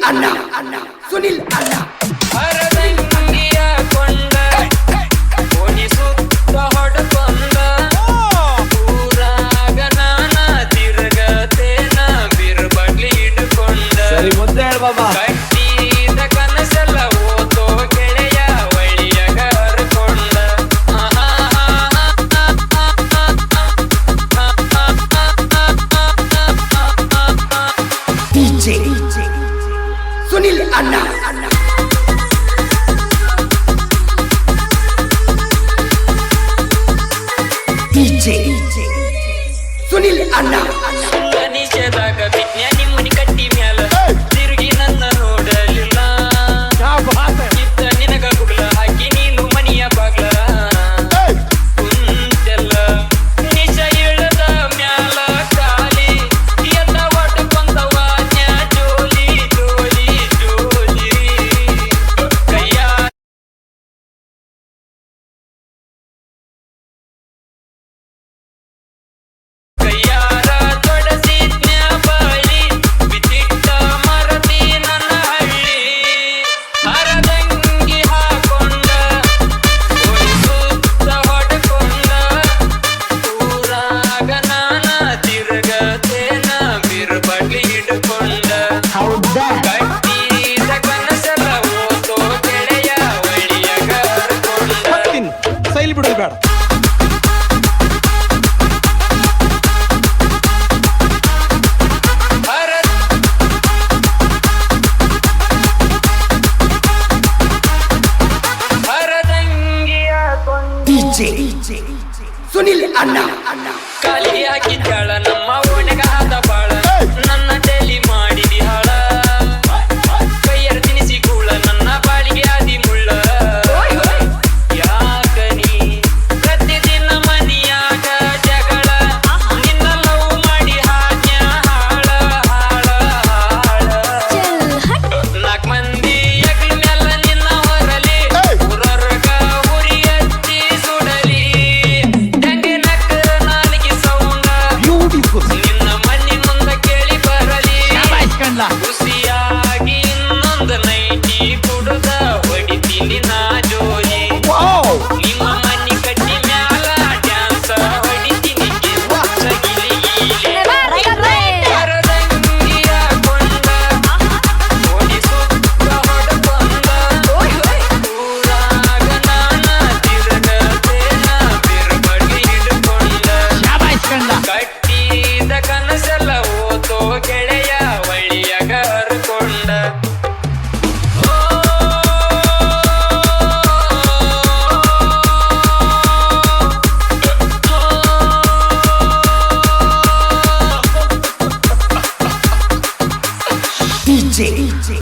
ಅಣ್ಣ ಸುನಿಲ್ ಅಣ್ಣ ಹರದಂಗಿಯ ಕೊಂಡ ಓಡಿ ಸುತ್ತ ಹೊಡಕೊಂಡ ಊರಾಗ ನಾನ ತಿರುಗತೇನ ಬಿರುಬಡ್ಲಿ ಹಿಡ್ಕೊಂಡ ಸರಿ ಮುಂದೆ ಹೇಳ ಬಾಬಾ ಕಟ್ಟಿದ ಕನಸೆಲ್ಲ ಓದೋ ಗೆಳೆಯ ಒಳಿಯಾಗ ಹರ್ಕೊಂಡ ಡಿಜೆ ಸುನಿಲ್ ಅಣ್ಣ ಡಿಜೆ ಸುನಿಲ್ ಅಣ್ಣ ನಿಷೇಧಾಗ ವಿಜ್ಞಾನಿ ಮುನಿ ಕಟ್ಟಿ ಮ್ಯಾಲ ತಿರುಗಿ ನನ್ನ ನೋಡಲಿಲ್ಲ ಇತ್ತ ನಿನಗ ಗುಗ್ಲ ಹಾಕಿ ನೀನು ಮನಿಯ ಬಾಗ್ಲ ಕುಂತೆಲ್ಲ ನಿಜ ಇಳದ ಮ್ಯಾಲ ಕಾಲಿ ಎಲ್ಲ ಒಟ್ಟು ಬಂದವ ಜೋಲಿ ಜೋಲಿ ಜೋಲಿ ಕೈಯ ಕೈಯಾರ ತೊಡಸಿದ್ನ್ಯ ಬಳಿ ಬಿದ್ದಿಟ್ಟ ಮರದಿ ನನ್ನ ಹಳ್ಳಿ ಹರದಂಗಿ ಹಾಕೊಂಡ ಓಡಿ ಸುತ್ತ ಹೊಡ್ಕೊಂಡ ಊರಾಗ ನಾನ ತಿರುಗತೇನ ಬಿರುಬಡ್ಲಿ ಹಿಡ್ಕೊಂಡ ಕಟ್ಟಿದ ಕನಸೆಲ್ಲ ಓದೋ ಗೆಳೆಯ ಒಳಿಯಾಗ ಹರ್ಕೊಂಡ ಸೈಲ್ ಬಿಡೋದು ಬೇಡ ಡಿಜೆ ಸುನಿಲ್ ಅಣ್ಣ ಕಾಲಿಗೆ ಹಾಕಿದ್ದಾಳ ನಮ್ಮ ಓಣೆಗ ಆದ ಬಾಳ ನನ್ನ ತಲಿ ಮಾಡಿದಿ ಹಾಳ ಕೈಯರ ತಿನಿಸಿ ಕೂಳ ನನ್ನ ಬಾಳಿಗೆ ಆದಿ ಮುಳ್ಳ ಯಾಕನಿ ಪ್ರತಿದಿನ ಮನಿಯಾಗ ಜಗಳ ನಿನ್ನ ಲವ್ ಮಾಡಿ ಹಾಜ್ಯ ಹಾಳ ಹಾಳ ಹಾಳ ನಾಲ್ಕು ಮಂದಿ ಎಗ್ಲ ಮ್ಯಾಲ ನಿನ್ನ ಹೊರಲಿ ಊರರ್ಗ ಉರಿ ಹಚ್ಚಿ ಸುಡಲಿ ಹೆಂಗೆ ನಕ್ಕ ನಾಲಿಗೆ ಸೌಂಡ ನಿನ್ನ ಮನಿ ಮುಂದ ಕೇಳಿ ಬರಲಿ ಖುಷಿಯಾಗಿ ಇನ್ನೊಂದು ನೈಟಿ ಕುಡುದ ಹೊಡಿತೀನಿ ನಾ ಜೋಲಿ ನಿಮ್ಮ ಮನಿ ಕಟ್ಟಿ ಮ್ಯಾಲ ಡ್ಯಾನ್ಸ ಹೊಡಿತೀನಿ ಹರದಂಗಿಯ ಕೊಂಡ ಓಡಿ ಸುತ್ತ ಹೊಡ್ಕೊಂಡ ಊರಾಗ ನಾನ ತಿರುಗತೇನ ಬಿರುಬಡ್ಲಿ ಹಿಡ್ಕೊಂಡ ಕಟ್ಟಿದ ಕನಸೆಲ್ಲ ಓದೋ ಗೆಳೆಯ ಒಳಿಯಾಗ ಹರ್ಕೊಂಡ ಡಿಜೆ